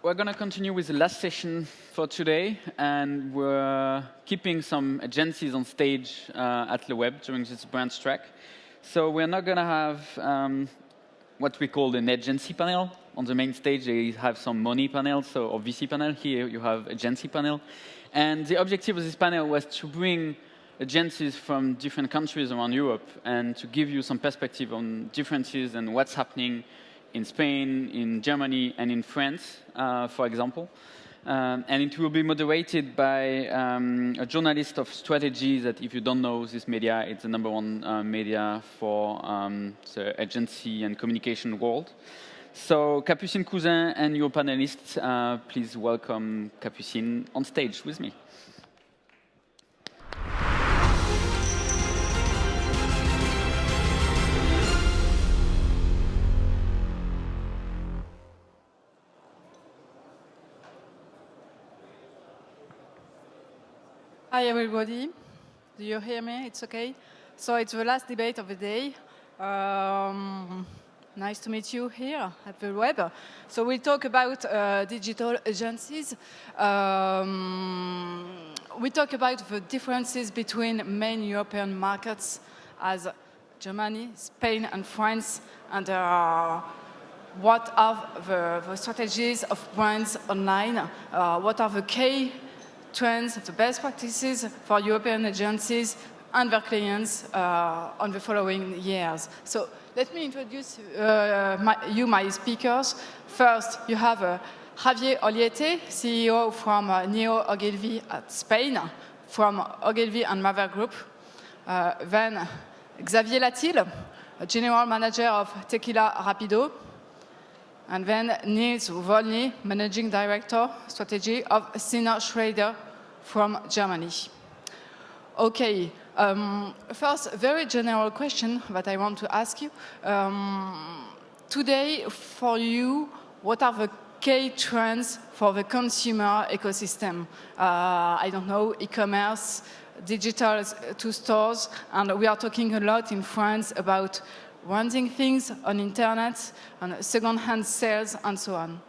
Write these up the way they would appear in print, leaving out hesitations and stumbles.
we're going to continue with the last session for today, and we're keeping some agencies on stage at LeWeb during this branch track. So we're not going to have what we call an agency panel. On the main stage, they have some money panels, or VC panel. Here you have agency panel. And the objective of this panel was to bring agencies from different countries around Europe and to give you some perspective on differences and what's happening in Spain, in Germany, and in France, for example. And it will be moderated by a journalist of strategy that, if you don't know this media, it's the #1 media for the agency and communication world. So Capucine Cousin and your panelists, please welcome Capucine on stage with me. Hi, everybody. Do you hear me? It's OK? So it's the last debate of the day. Nice to meet you here at the web. So we'll talk about digital agencies. We talk about the differences between main European markets as Germany, Spain, and France, and what are the strategies of brands online, what are the key trends, the best practices for European agencies and their clients on the following years. So let me introduce my speakers. First, you have Javier Oliete, CEO from Ogilvy at Spain, from Ogilvy and Mother Group. Then Xavier Latil, General Manager of Tequila Rapido. And then Nils Wollny, Managing Director, Strategy of SinnerSchrader from Germany. OK, first, a very general question that I want to ask you. Today, for you, what are the key trends for the consumer ecosystem? I don't know, e-commerce, digital to stores, and we are talking a lot in France about renting things on internet, and second-hand sales, and so on.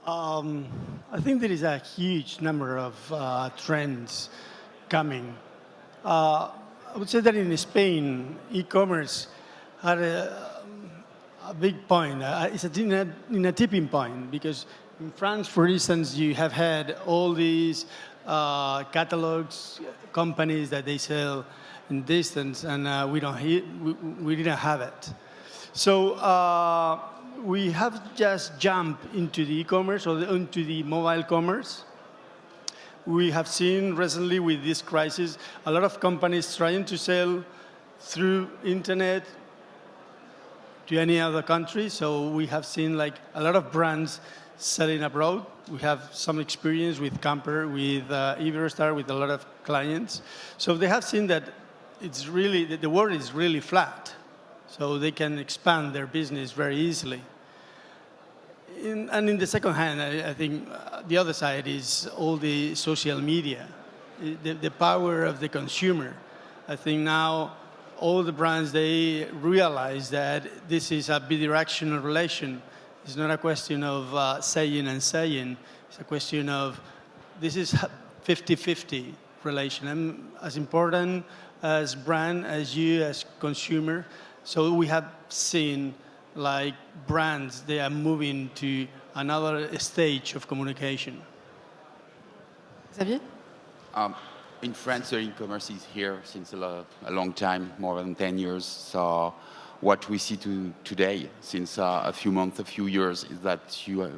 I think there is a huge number of trends coming. I would say that in Spain, e-commerce had a big point. It's in a tipping point, because in France, for instance, you have had all these catalogs, companies that they sell in distance, and we didn't have it. So we have just jumped into the e-commerce or into the mobile commerce. We have seen recently with this crisis a lot of companies trying to sell through internet to any other country. So we have seen like a lot of brands selling abroad. We have some experience with Camper, with Iberostar, with a lot of clients. So they have seen that it's really, the world is really flat. So they can expand their business very easily. And in the second hand, I think the other side is all the social media, the power of the consumer. I think now all the brands, they realize that this is a bidirectional relation. It's not a question of saying and saying. It's a question of, this is 50-50 relation. I'm as important as brand as you as consumer. So we have seen like brands, they are moving to another stage of communication. Xavier? In France, e-commerce is here since a long time, more than 10 years. So what we see today, since a few months, a few years, is that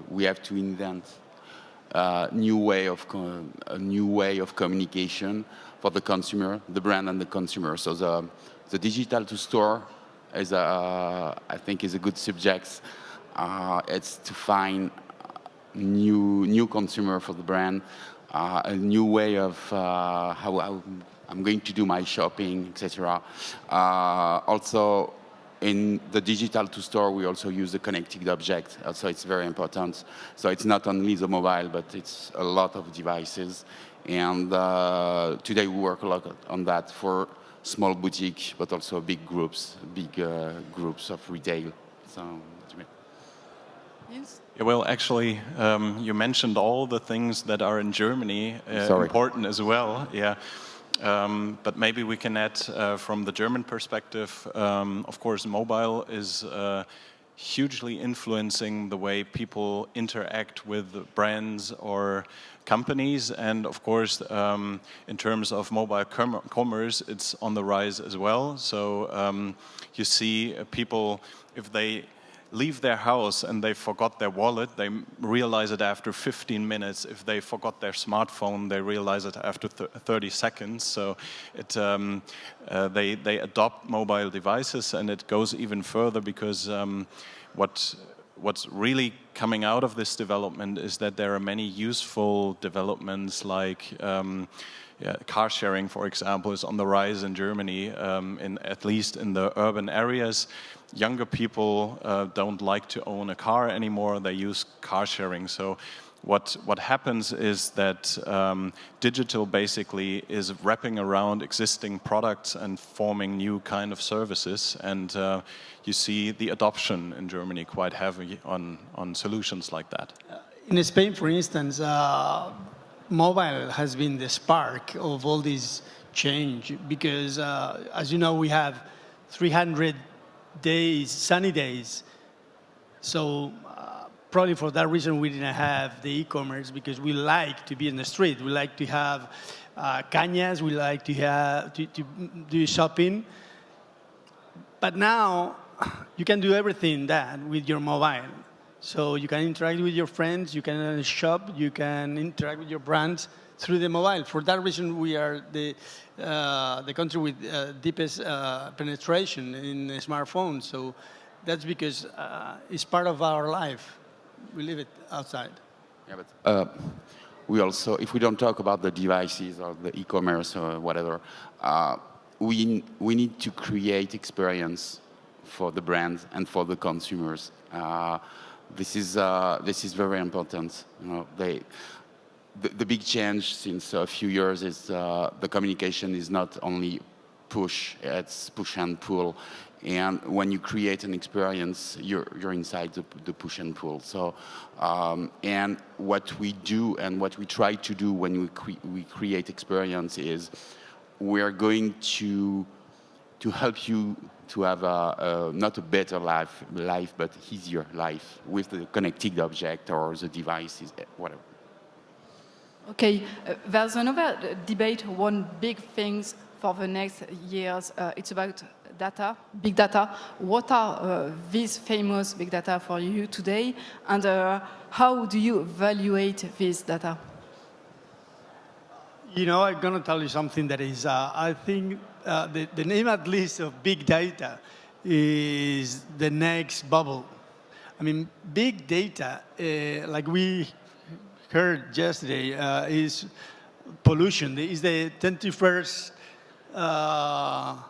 we have to invent a new way of communication for the consumer, the brand and the consumer. So the digital to store is I think is a good subject. It's to find new consumer for the brand, a new way of how I'm going to do my shopping, etc. Also, in the digital to store, we also use the connected object. So it's very important. So it's not only the mobile, but it's a lot of devices. And today we work a lot on that for small boutique, but also big groups of retail. So, Nils? Yeah, well, actually, you mentioned all the things that are in Germany important as well. Yeah. But maybe we can add from the German perspective, of course, mobile is hugely influencing the way people interact with brands or companies. And of course, in terms of mobile commerce, it's on the rise as well. So you see people, if they leave their house and they forgot their wallet, they realize it after 15 minutes. If they forgot their smartphone, they realize it after 30 seconds. So they adopt mobile devices, and it goes even further because what's really coming out of this development is that there are many useful developments like car sharing, for example, is on the rise in Germany, at least in the urban areas. Younger people don't like to own a car anymore. They use car sharing. So what happens is that digital basically is wrapping around existing products and forming new kind of services. And you see the adoption in Germany quite heavy on solutions like that. In Spain, for instance, mobile has been the spark of all this change because, as you know, we have 300 days, sunny days. So probably for that reason we didn't have the e-commerce, because we like to be in the street. We like to have cañas. We like to have to do shopping. But now you can do everything that with your mobile. So you can interact with your friends, you can shop, you can interact with your brands through the mobile. For that reason, we are the country with deepest penetration in smartphones. So that's because it's part of our life. We live it outside. Yeah, but we also, if we don't talk about the devices or the e-commerce or whatever, we need to create experience for the brands and for the consumers. This is very important. You know, the big change since a few years is the communication is not only push; it's push and pull. And when you create an experience, you're inside the push and pull. So, and what we do and what we try to do when we create experience is we're going to help you to have not a better life, but easier life with the connected object or the devices, whatever. Okay, there's another debate, one big thing for the next years. It's about data, big data. What are these famous big data for you today, and how do you evaluate this data? You know, I'm going to tell you something that is, I think, the name at least of big data is the next bubble. I mean, big data, like we heard yesterday, is pollution. Is the 21st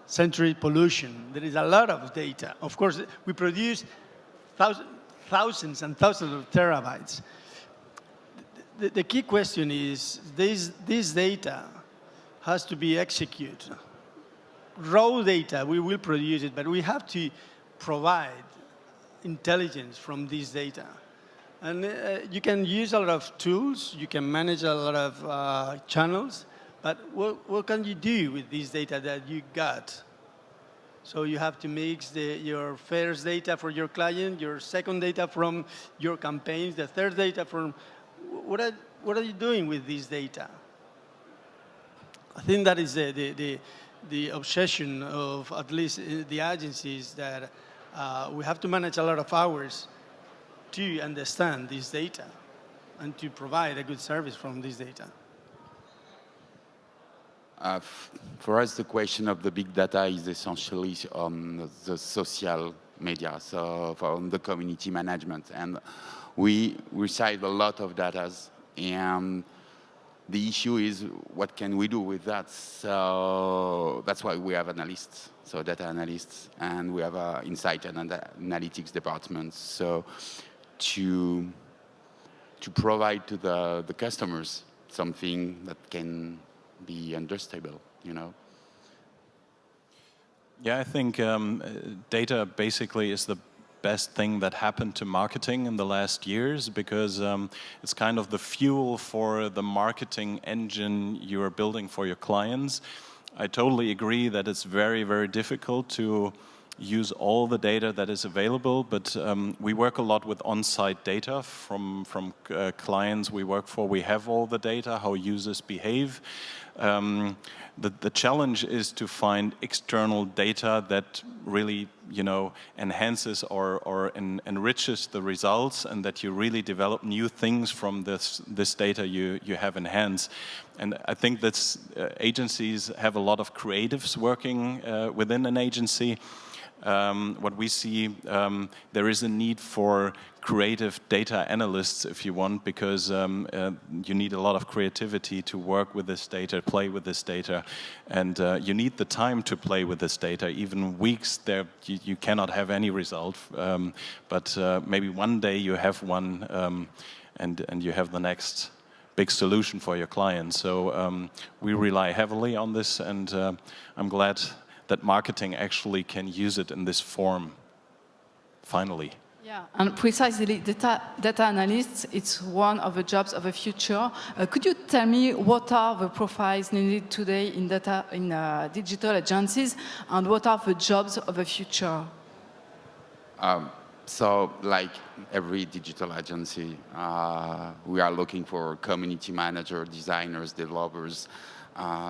century pollution. There is a lot of data. Of course, we produce thousands and thousands of terabytes. The key question is this data has to be executed. Raw data, we will produce it, but we have to provide intelligence from this data. And you can use a lot of tools, you can manage a lot of channels, but what can you do with this data that you got? So you have to mix your first data for your client, your second data from your campaigns, the third data from... What are you doing with this data? I think that is the obsession of at least the agencies, that we have to manage a lot of hours to understand this data and to provide a good service from this data. For us, the question of the big data is essentially on the social media, so on the community management. And we receive a lot of data, and the issue is what can we do with that? So that's why we have analysts, so data analysts, and we have an insight and analytics department. So to provide to the customers something that can be understandable, you know. Yeah, I think data basically is the best thing that happened to marketing in the last years, because it's kind of the fuel for the marketing engine you are building for your clients. I totally agree that it's very, very difficult to use all the data that is available, but we work a lot with on-site data from clients we work for. We have all the data, how users behave. The challenge is to find external data that really, enhances or enriches the results, and that you really develop new things from this data you have in hands. And I think that agencies have a lot of creatives working within an agency. What we see, there is a need for creative data analysts, if you want, because you need a lot of creativity to work with this data, play with this data, and you need the time to play with this data. Even weeks there, you cannot have any result, but maybe one day you have one, and you have the next big solution for your client. So we rely heavily on this, and I'm glad that marketing actually can use it in this form, finally. Yeah, and precisely, data analysts, it's one of the jobs of the future. Could you tell me what are the profiles needed today in digital agencies, and what are the jobs of the future? So, like every digital agency, we are looking for community manager, designers, developers,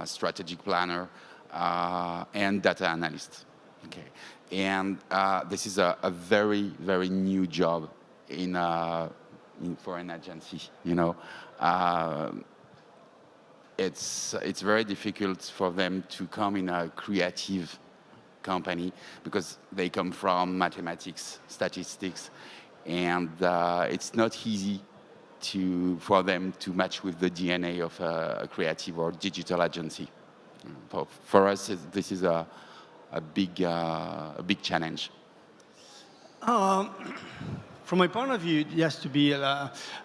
strategic planner, and data analyst. Okay, and this is a very, very new job for an agency. It's very difficult for them to come in a creative company because they come from mathematics, statistics, and it's not easy for them to match with the DNA of a creative or digital agency. For us, this is a big challenge. From my point of view, it has to be.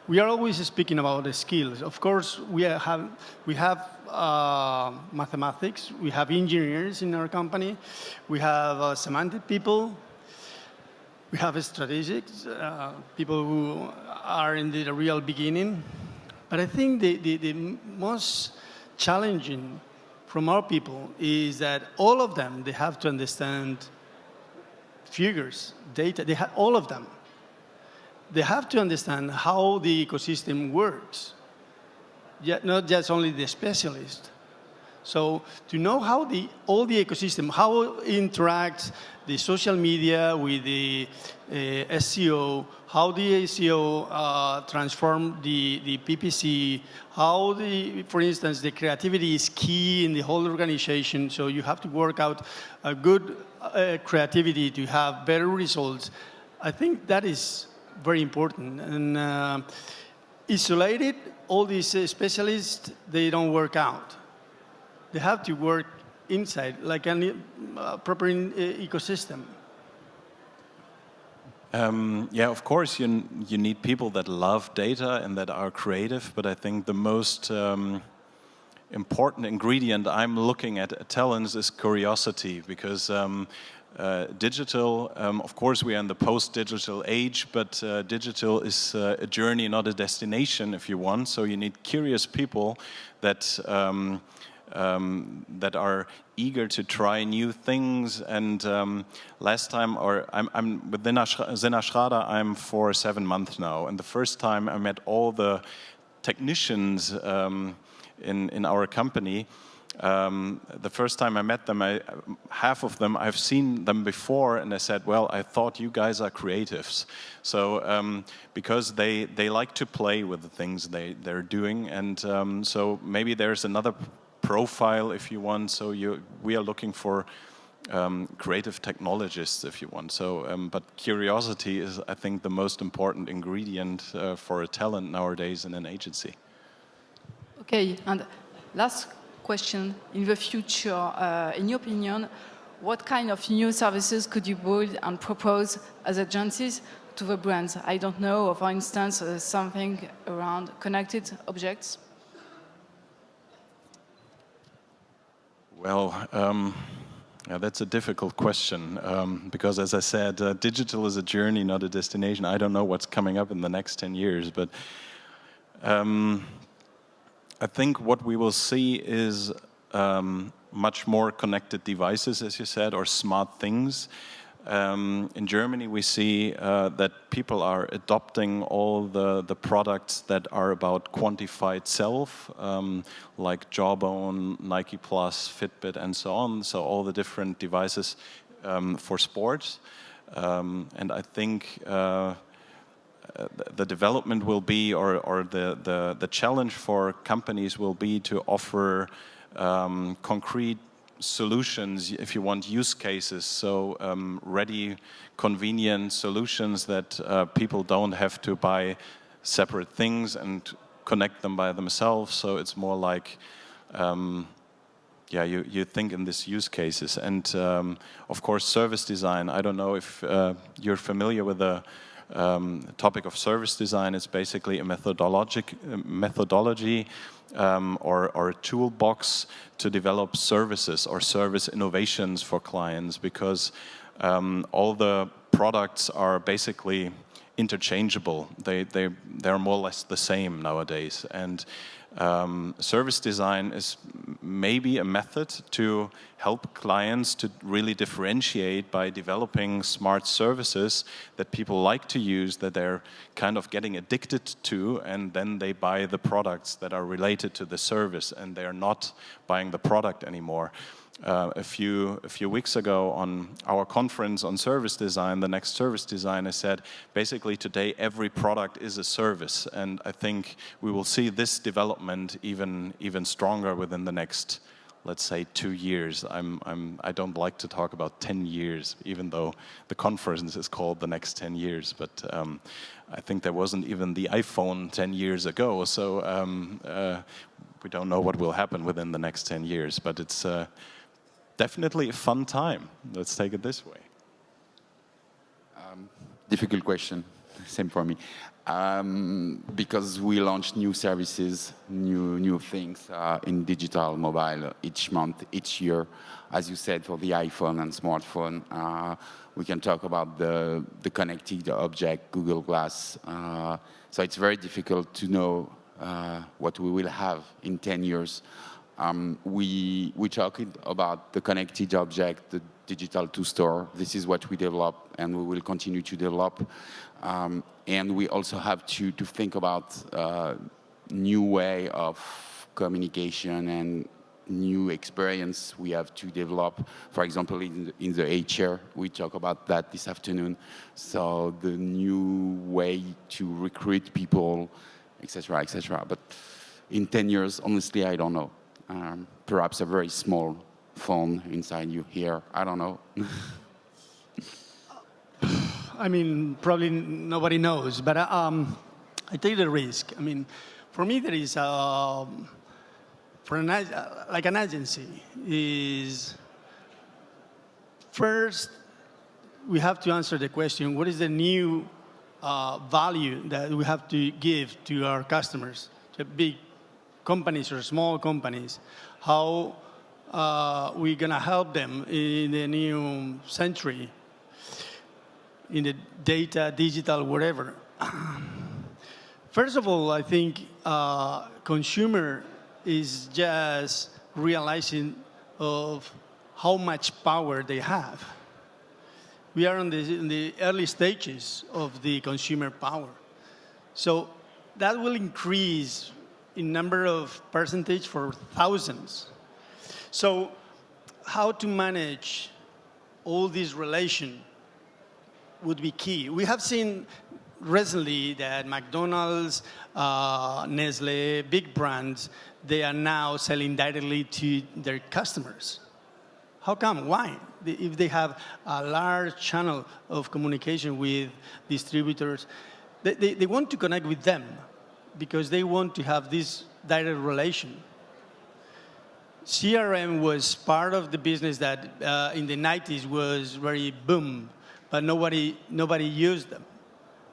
We are always speaking about the skills. Of course, we have mathematics. We have engineers in our company. We have semantic people. We have strategics, people who are in the real beginning. But I think the most challenging from our people is that all of them, they have to understand figures, data, all of them. They have to understand how the ecosystem works, not just only the specialist. So to know how all the ecosystem, how it interacts the social media with the SEO, how the SEO transform the PPC, how for instance, the creativity is key in the whole organization. So you have to work out a good creativity to have better results. I think that is very important. And isolated, all these specialists, they don't work out. They have to work inside, like a proper ecosystem. Yeah, of course, you need people that love data and that are creative, but I think the most important ingredient I'm looking at talents is curiosity, because digital, of course, we are in the post-digital age, but digital is a journey, not a destination, if you want. So you need curious people that that are eager to try new things. And last time, I'm with SinnerSchrader, I'm for 7 months now. And the first time I met all the technicians in our company. The first time I met them, half of them, I've seen them before, and I said, well, I thought you guys are creatives. So, because they like to play with the things they're doing, and so maybe there's another profile, if you want. So we are looking for creative technologists, if you want. So, but curiosity is, I think, the most important ingredient for a talent nowadays in an agency. Okay, and last question. In the future, in your opinion, what kind of new services could you build and propose as agencies to the brands? I don't know, for instance, something around connected objects? Well, Yeah, that's a difficult question because, as I said, digital is a journey, not a destination. I don't know what's coming up in the next 10 years, but I think what we will see is much more connected devices, as you said, or smart things. In Germany, we see that people are adopting all the products that are about quantified self, like Jawbone, Nike Plus, Fitbit, and so on. So all the different devices for sports. And I think the development will be, or the challenge for companies will be to offer concrete solutions, if you want, use cases, so ready, convenient solutions that people don't have to buy separate things and connect them by themselves. So it's more like, you think in these use cases. And of course, service design. I don't know if you're familiar with the topic of service design. It's basically a methodology or a toolbox to develop services or service innovations for clients, because all the products are basically interchangeable. They're more or less the same nowadays. And service design is maybe a method to help clients to really differentiate by developing smart services that people like to use, that they're kind of getting addicted to, and then they buy the products that are related to the service, and they're not buying the product anymore. A few weeks ago on our conference on service design, the next service designer said, basically today every product is a service, and I think we will see this development even stronger within the next, let's say, 2 years. I don't like to talk about 10 years, even though the conference is called the next 10 years, but I think there wasn't even the iPhone 10 years ago, so we don't know what will happen within the next 10 years, but it's definitely a fun time. Let's take it this way. Difficult question, same for me. Because we launch new services, new things in digital, mobile, each month, each year. As you said, for the iPhone and smartphone, we can talk about the connected object, Google Glass. So it's very difficult to know what we will have in 10 years. We talking about the connected object, the digital to-store. This is what we develop, and we will continue to develop. And we also have to think about new way of communication and new experience we have to develop. For example, in the HR, we talk about that this afternoon. So the new way to recruit people, etc., etc. But in 10 years, honestly, I don't know. Perhaps a very small phone inside you here. I don't know. I mean, probably nobody knows, but I take the risk. I mean, for me, there is like an agency is first we have to answer the question: what is the new value that we have to give to our customers, to big companies or small companies? How we're gonna help them in the new century, in the data, digital, whatever. First of all, I think consumer is just realizing of how much power they have. We are in the early stages of the consumer power. So that will increase in number of percentage for thousands. So how to manage all these relations would be key. We have seen recently that McDonald's, Nestle, big brands, they are now selling directly to their customers. How come? Why? If they have a large channel of communication with distributors, they want to connect with them because they want to have this direct relation. CRM was part of the business that in the 90s was very boom, but nobody used them.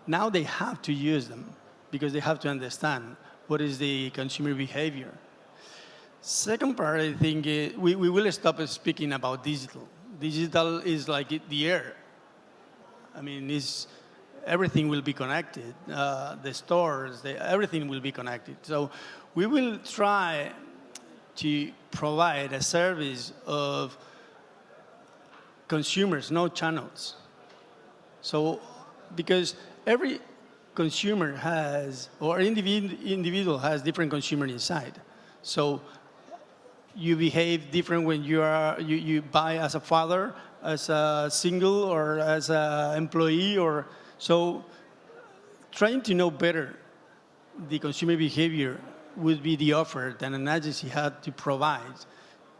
Now they have to use them because they have to understand what is the consumer behavior. Second part, I think we will stop speaking about digital digital is like the air. I mean, everything will be connected. The stores, everything will be connected. So we will try to provide a service of consumers, no channels. So, because every consumer has, or individual has different consumer inside. So you behave different when you buy as a father, as a single, or as an employee, or so. Trying to know better the consumer behavior would be the offer that an agency had to provide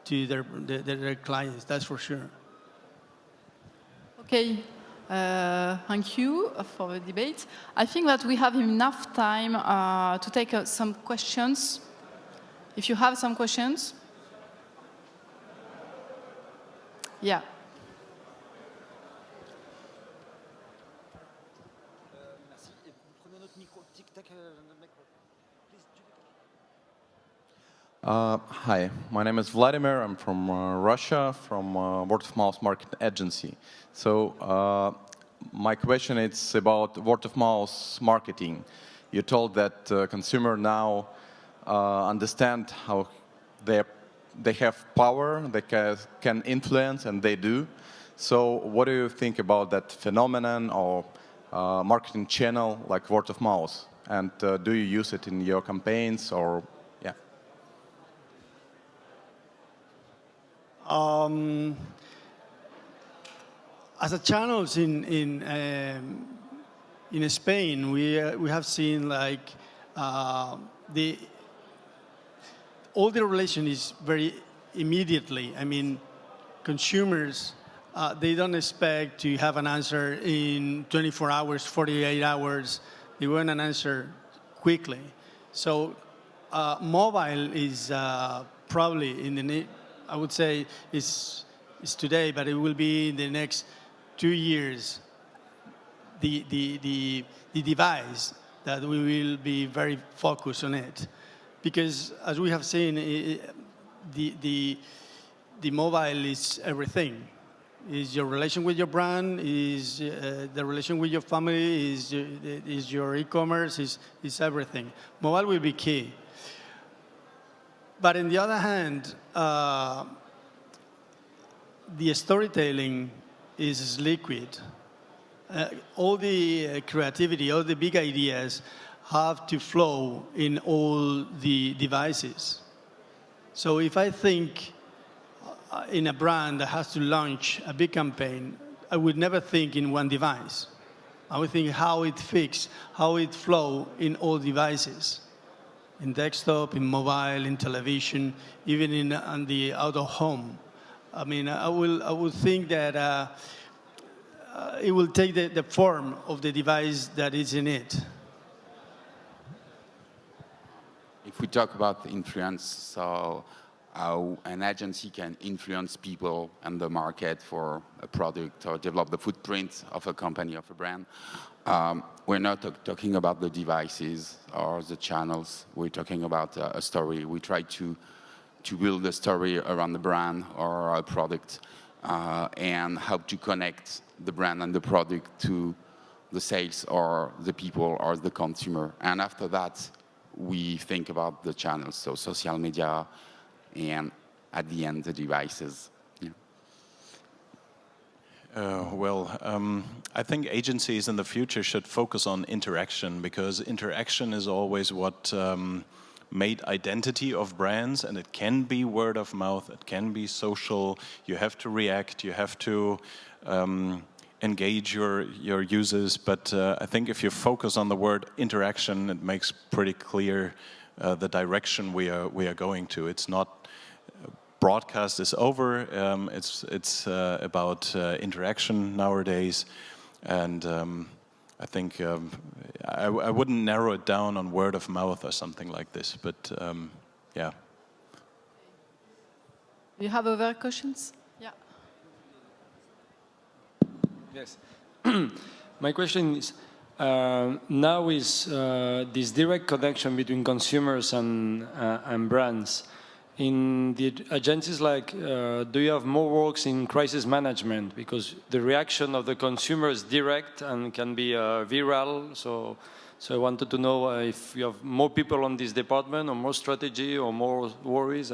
to their clients. That's for sure. Okay. Thank you for the debate. I think that we have enough time to take some questions. If you have some questions. Yeah. Hi, my name is Vladimir. I'm from Russia, from word of mouth marketing agency. So my question is about word of mouth marketing. You told that consumer now understand how they have power, they can influence, and they do. So what do you think about that phenomenon or marketing channel like word of mouth? And do you use it in your campaigns or, yeah? As a channels in Spain, we have seen like all the relation is very immediately. I mean, consumers they don't expect to have an answer in 24 hours, 48 hours. They want an answer quickly. So mobile is probably in the I would say is today, but it will be in the next 2 years, the device that we will be very focused on it. Because as we have seen, the mobile is everything. Is your relation with your brand, is the relation with your family, is your e-commerce, is everything. Mobile will be key. But on the other hand, the storytelling is liquid. All the creativity, all the big ideas have to flow in all the devices. So if I think in a brand that has to launch a big campaign, I would never think in one device. I would think how it fits, how it flow in all devices. In desktop, in mobile, in television, even on the out of home. I mean, I would think that it will take the form of the device that is in it. If we talk about influence, so how an agency can influence people and the market for a product or develop the footprint of a company, of a brand, we're not talking about the devices or the channels. We're talking about a story. We try to build a story around the brand or a product and how to connect the brand and the product to the sales or the people or the consumer. And after that, we think about the channels, so social media, and at the end, the devices. Yeah. I think agencies in the future should focus on interaction, because interaction is always what made identity of brands, and it can be word of mouth, it can be social. You have to react, you have to engage your users, but I think if you focus on the word interaction, it makes pretty clear the direction we are going to. It's not broadcast is over. It's about interaction nowadays, and I think I wouldn't narrow it down on word of mouth or something like this. But yeah. Do you have other questions? Yeah. Yes. My question is, now is this direct connection between consumers and brands in the agencies, like, do you have more works in crisis management? Because the reaction of the consumer is direct and can be viral. So I wanted to know if you have more people on this department, or more strategy, or more worries.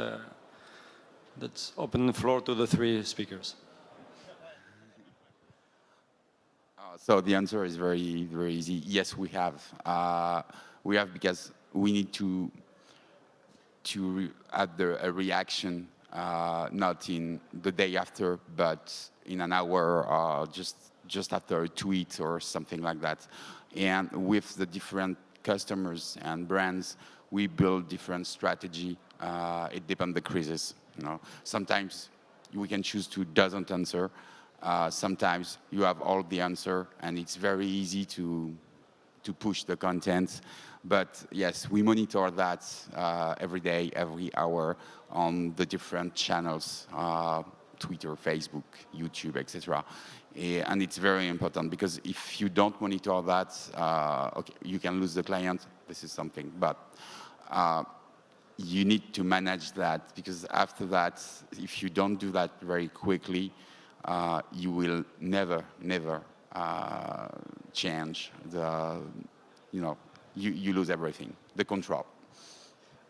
Let's open the floor to the three speakers. So the answer is very, very easy. Yes, we have. We have because we need to have a reaction, not in the day after, but in an hour, just after a tweet or something like that. And with the different customers and brands, we build different strategy. It depends on the crisis. You know, sometimes we can choose to doesn't answer. Sometimes you have all the answer, and it's very easy to push the content. But yes, we monitor that every day, every hour on the different channels, Twitter, Facebook, YouTube, etc. And it's very important, because if you don't monitor that, okay, you can lose the client. This is something, but you need to manage that, because after that, if you don't do that very quickly, you will never change the, you lose everything, the control.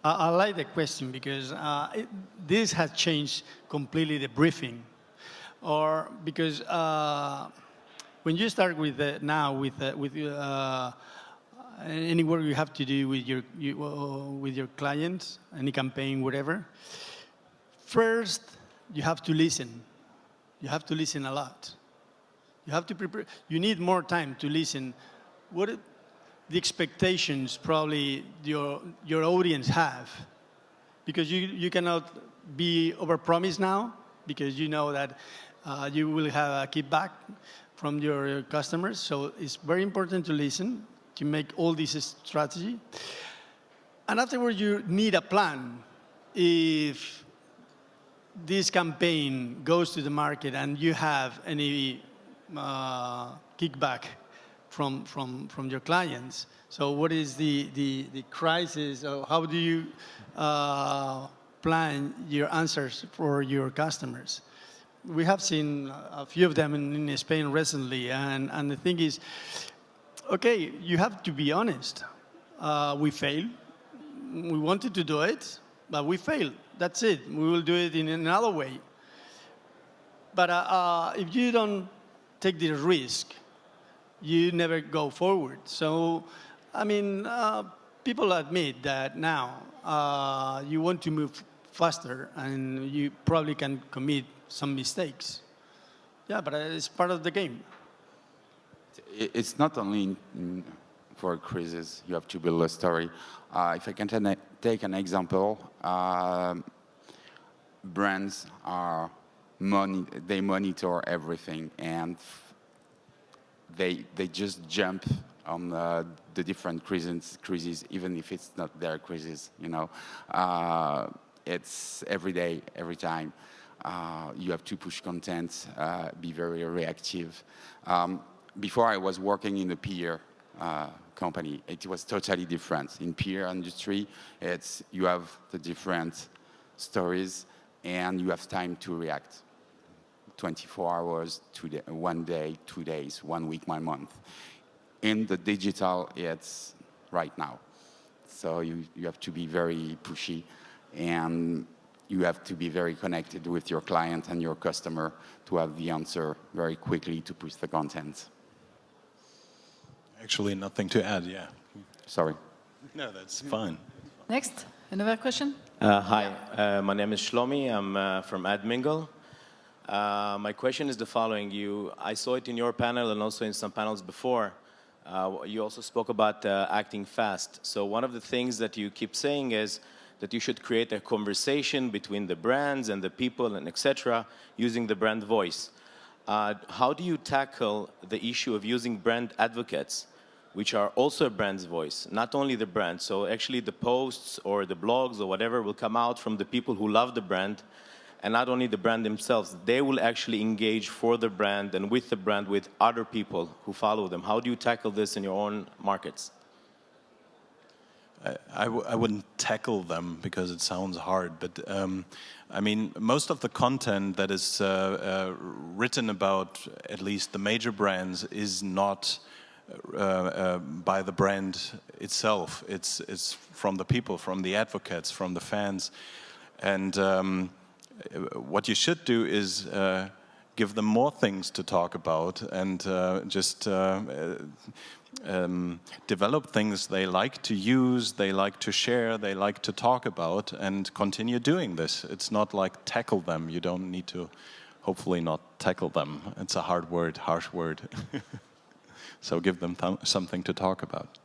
I like the question, because this has changed completely the briefing. Or because when you start with any work you have to do with your clients, any campaign, whatever, first you have to listen. You have to listen a lot. You have to prepare. You need more time to listen. What the expectations probably your audience have, because you cannot be overpromised now, because you know that you will have a kickback from your customers. So it's very important to listen, to make all this strategy. And afterwards, you need a plan. If this campaign goes to the market and you have any kickback from your clients, so what is the crisis? Or how do you plan your answers for your customers? We have seen a few of them in Spain recently, and the thing is, okay, you have to be honest. We failed. We wanted to do it, but we failed. That's it. We will do it in another way. But if you don't take the risk, you never go forward. So, I mean, people admit that now you want to move faster, and you probably can commit some mistakes. Yeah, but it's part of the game. It's not only for a crisis, you have to build a story. If I can take an example, brands they monitor everything, and they just jump on the different crises, even if it's not their crisis. It's every day, every time. You have to push content, be very reactive. Before I was working in a PR company, it was totally different. In PR industry, you have the different stories, and you have time to react. 24 hours, 1 day, 2 days, 1 week, 1 month. In the digital, it's right now. So you have to be very pushy, and you have to be very connected with your client and your customer to have the answer very quickly to push the content. Actually, nothing to add, yeah. Sorry. No, that's fine. Next, another question? Hi, my name is Shlomi. I'm from AdMingle. My question is the following. I saw it in your panel and also in some panels before. You also spoke about acting fast. So one of the things that you keep saying is that you should create a conversation between the brands and the people and etc. using the brand voice. How do you tackle the issue of using brand advocates, which are also a brand's voice, not only the brand? So actually the posts or the blogs or whatever will come out from the people who love the brand, and not only the brand themselves. They will actually engage for the brand and with the brand with other people who follow them. How do you tackle this in your own markets? I wouldn't tackle them because it sounds hard, but I mean, most of the content that is written about at least the major brands is not by the brand itself. It's from the people, from the advocates, from the fans. And what you should do is give them more things to talk about and just develop things they like to use, they like to share, they like to talk about, and continue doing this. It's not like tackle them. You don't need to, hopefully not tackle them. It's a hard word, harsh word. So give them something to talk about.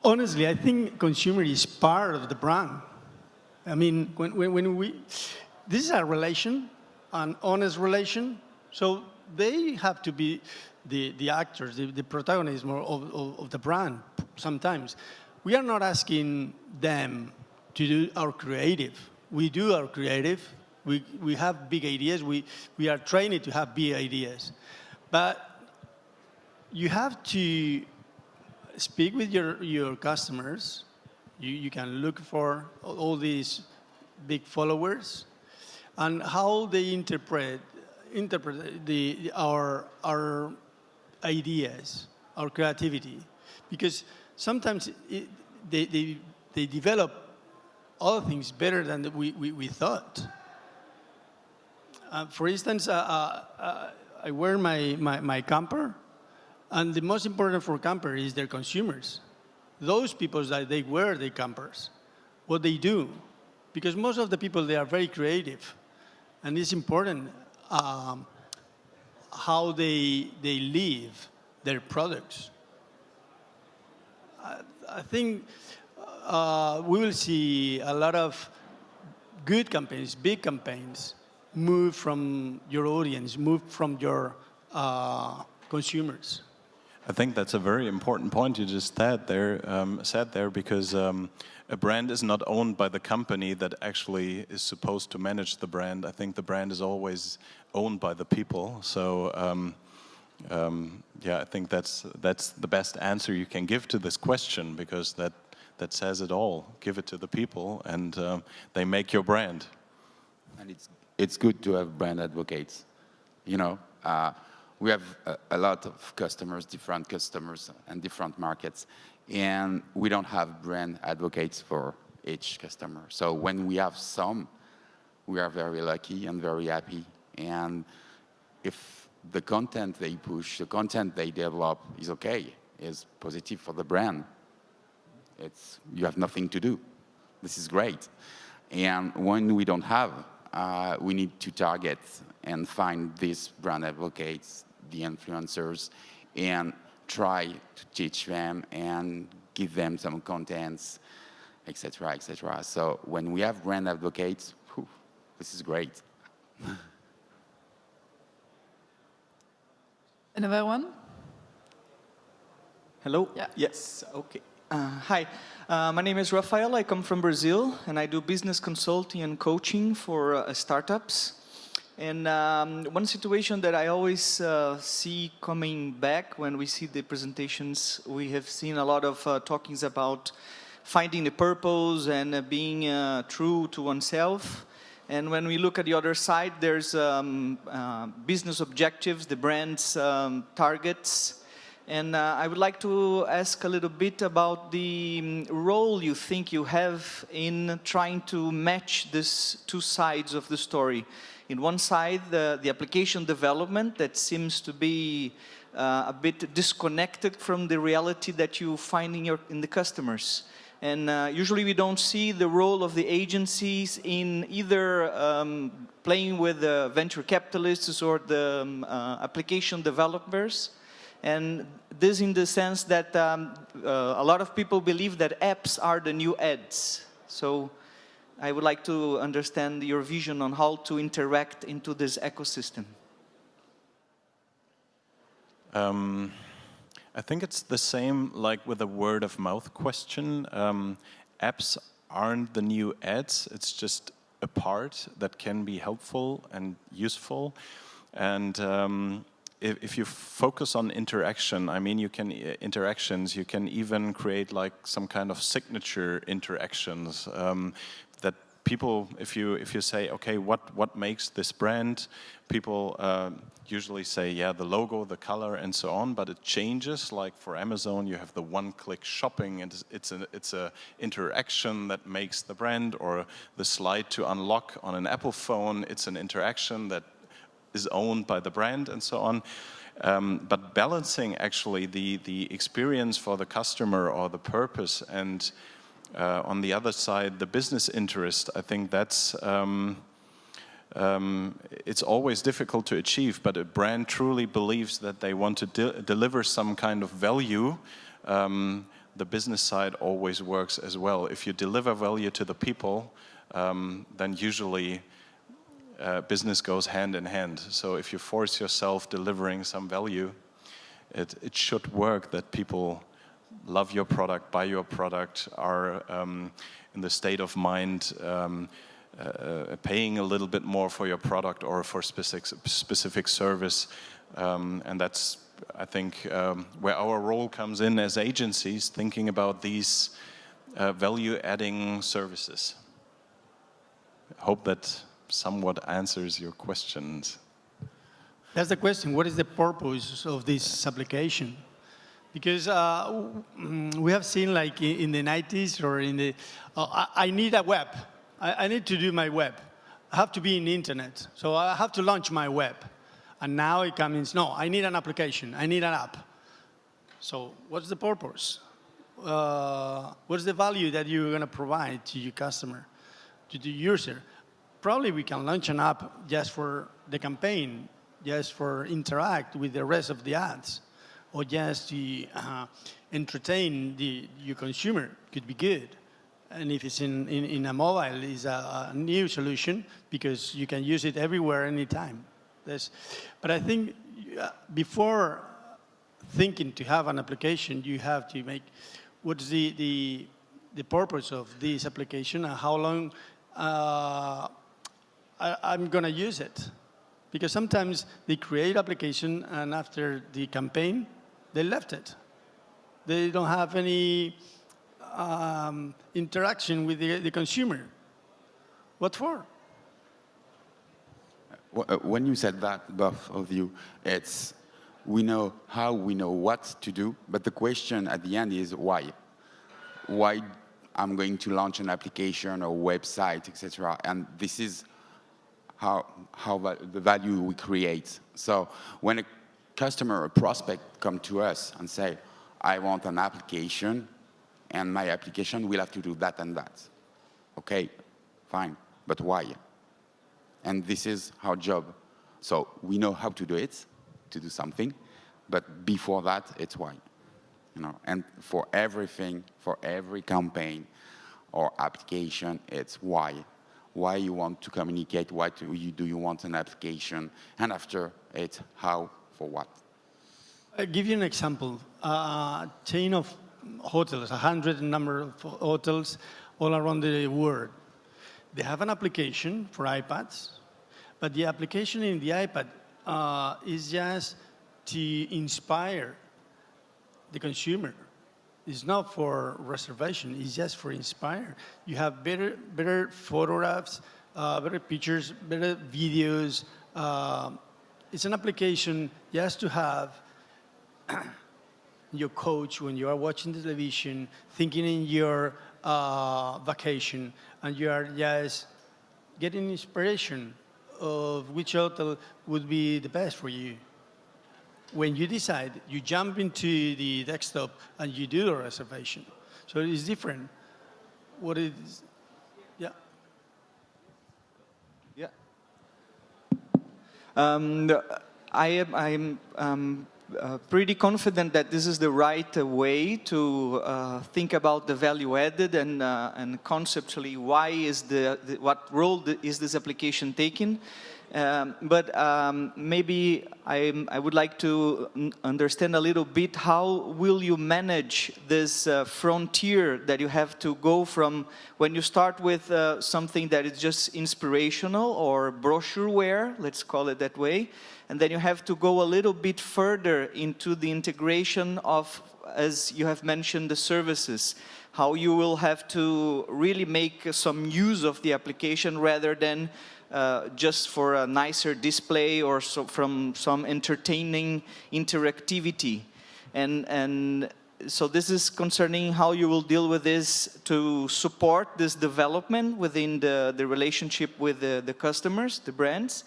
Honestly, I think consumer is part of the brand. I mean, when we, this is a relation, an honest relation, so they have to be the actors, the protagonists of the brand sometimes. We are not asking them to do our creative. We do our creative. We have big ideas. We are trained to have big ideas. But you have to speak with your customers. You can look for all these big followers and how they interpret our ideas, our creativity, because sometimes they develop other things better than we thought. For instance, I wear my camper, and the most important for camper is their consumers. Those people that they wear the campers, what they do, because most of the people, they are very creative, and it's important how they live their products. I think we will see a lot of good campaigns, big campaigns, move from your audience, move from your consumers. I think that's a very important point you just said there, because a brand is not owned by the company that actually is supposed to manage the brand. I think the brand is always owned by the people. So yeah, I think that's the best answer you can give to this question, because that says it all. Give it to the people, and they make your brand. And it's good to have brand advocates. You know, we have a lot of customers, different customers, and different markets, and we don't have brand advocates for each customer. So when we have some, we are very lucky and very happy. And if the content they push, the content they develop is okay, is positive for the brand, you have nothing to do. This is great. And when we don't have, we need to target and find these brand advocates, the influencers, and try to teach them and give them some contents, etc., etc. So when we have brand advocates, this is great. Another one? Hello? Yeah. Yes, okay. Hi, my name is Rafael. I come from Brazil, and I do business consulting and coaching for startups. And one situation that I always see coming back when we see the presentations, we have seen a lot of talkings about finding the purpose and being true to oneself. And when we look at the other side, there's business objectives, the brand's targets. And I would like to ask a little bit about the role you think you have in trying to match these two sides of the story. In one side, the application development that seems to be a bit disconnected from the reality that you find in the customers. And usually we don't see the role of the agencies in either playing with the venture capitalists or the application developers. And this in the sense that a lot of people believe that apps are the new ads. So I would like to understand your vision on how to interact into this ecosystem. I think it's the same like with the word of mouth question. Apps aren't the new ads. It's just a part that can be helpful and useful. And if you focus on interaction, I mean, you can interactions. You can even create like some kind of signature interactions that people, if you say, okay, what makes this brand? People usually say, yeah, the logo, the color, and so on. But it changes. Like for Amazon, you have the one-click shopping, and it's a interaction that makes the brand, or the slide to unlock on an Apple phone. It's an interaction that is owned by the brand, and so on. But balancing actually the experience for the customer or the purpose, and on the other side, the business interest, I think that's it's always difficult to achieve, but a brand truly believes that they want to deliver some kind of value. The business side always works as well. If you deliver value to the people, then usually business goes hand in hand. So if you force yourself delivering some value, it should work, that people love your product, buy your product, are in the state of mind paying a little bit more for your product or for specific service. And that's, I think, where our role comes in as agencies, thinking about these value-adding services. I hope that somewhat answers your questions. That's the question. What is the purpose of this application? Because we have seen, like in the 90s or in the, I need a web. I need to do my web. I have to be in the internet. So I have to launch my web. And now it comes, no, I need an application. I need an app. So what's the purpose? What's the value that you're going to provide to your customer, to the user? Probably we can launch an app just for the campaign, just for interact with the rest of the ads, or just to entertain your consumer. Could be good. And if it's in a mobile, it's a new solution because you can use it everywhere, anytime. But I think before thinking to have an application, you have to make what's the purpose of this application and how long I'm going to use it. Because sometimes they create application and after the campaign, they left it. They don't have any interaction with the consumer. What for? When you said that, both of you, it's we know how, we know what to do, but the question at the end is why? Why I'm going to launch an application or website, etc. And this is how the value we create. So when a customer or prospect come to us and say, I want an application, and my application will have to do that and that. Okay, fine, but why? And this is our job. So we know how to do it, to do something, but before that, it's why. You know, and for everything, for every campaign or application, it's why. Why you want to communicate, why do you want an application, and after it's how, for what. I'll give you an example. A chain of hotels, 100 number of hotels all around the world. They have an application for iPads, but the application in the iPad is just to inspire the consumer. It's not for reservation, it's just for inspire. You have better photographs, better pictures, better videos. It's an application just to have your coach when you are watching television, thinking in your vacation, and you are just getting inspiration of which hotel would be the best for you. When you decide, you jump into the desktop and you do the reservation. So it is different. What is, yeah. Yeah. I'm pretty confident that this is the right way to think about the value added and conceptually why is what role is this application taking. Maybe I would like to understand a little bit how will you manage this frontier that you have to go from when you start with something that is just inspirational or brochureware, let's call it that way, and then you have to go a little bit further into the integration of, as you have mentioned, the services. How you will have to really make some use of the application rather than just for a nicer display or from some entertaining interactivity. And so this is concerning how you will deal with this to support this development within the relationship with the customers, the brands.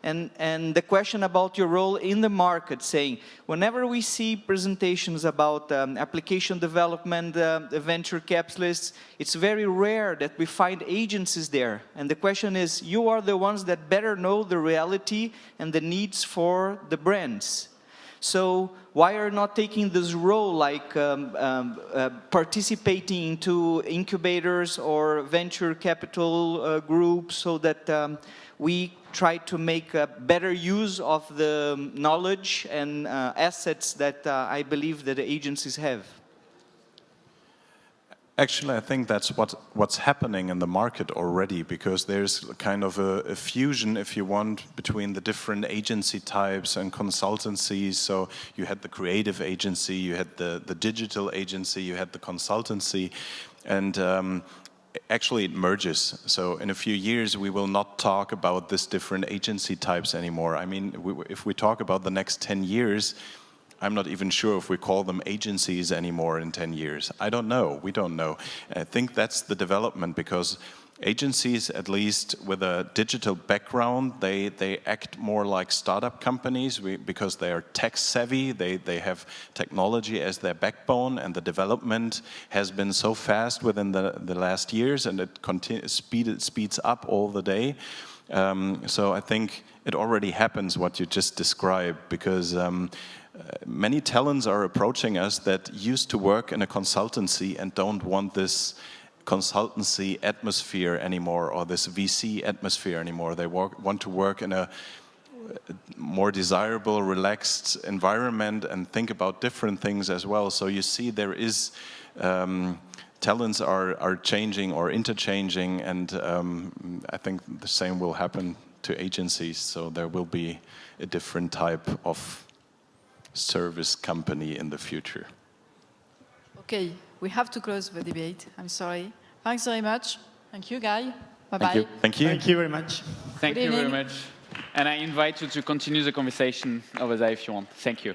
And the question about your role in the market, saying, whenever we see presentations about application development, venture capitalists, it's very rare that we find agencies there. And the question is, you are the ones that better know the reality and the needs for the brands. So why are you not taking this role, like participating into incubators or venture capital groups, so that we try to make a better use of the knowledge and assets that I believe that the agencies have? Actually, I think that's what's happening in the market already, because there's kind of a fusion, if you want, between the different agency types and consultancies. So you had the creative agency, you had the digital agency, you had the consultancy, and actually it merges. So in a few years we will not talk about this different agency types anymore. I mean, if we talk about the next 10 years, I'm not even sure if we call them agencies anymore in 10 years. I don't know. We don't know. I think that's the development, because agencies, at least with a digital background, they act more like startup companies because they are tech savvy. They have technology as their backbone, and the development has been so fast within the last years, and it speeds up all the day. So I think it already happens what you just described, because many talents are approaching us that used to work in a consultancy and don't want this consultancy atmosphere anymore, or this VC atmosphere anymore. They want to work in a more desirable, relaxed environment and think about different things as well. So you see there is, talents are changing or interchanging, and I think the same will happen to agencies. So there will be a different type of service company in the future. Okay, we have to close the debate. I'm sorry. Thanks very much. Thank you, Guy. Bye-bye. Thank you. Thank you. Thank you very much. Thank you very much. And I invite you to continue the conversation over there if you want. Thank you.